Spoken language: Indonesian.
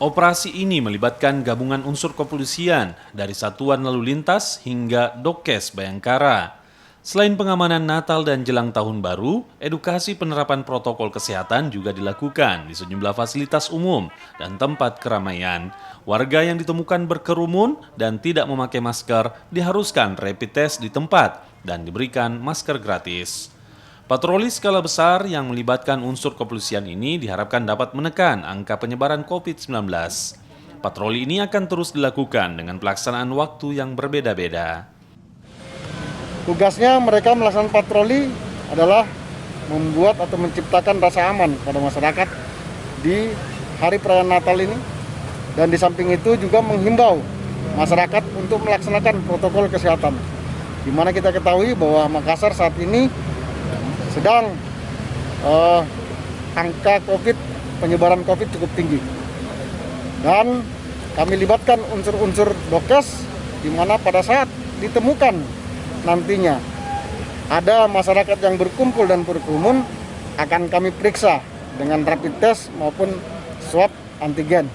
Operasi ini melibatkan gabungan unsur kepolisian dari Satuan Lalu Lintas hingga Dokes Bayangkara. Selain pengamanan Natal dan jelang Tahun Baru, edukasi penerapan protokol kesehatan juga dilakukan di sejumlah fasilitas umum dan tempat keramaian. Warga yang ditemukan berkerumun dan tidak memakai masker diharuskan rapid test di tempat dan diberikan masker gratis. Patroli skala besar yang melibatkan unsur kepolisian ini diharapkan dapat menekan angka penyebaran COVID-19. Patroli ini akan terus dilakukan dengan pelaksanaan waktu yang berbeda-beda. Tugasnya mereka melaksanakan patroli adalah membuat atau menciptakan rasa aman pada masyarakat di hari perayaan Natal ini. Dan di samping itu juga menghimbau masyarakat untuk melaksanakan protokol kesehatan. Di mana kita ketahui bahwa Makassar saat ini sedang angka COVID, penyebaran COVID cukup tinggi. Dan kami libatkan unsur-unsur Dokes di mana pada saat ditemukan nantinya ada masyarakat yang berkumpul dan berkerumun akan kami periksa dengan rapid test maupun swab antigen.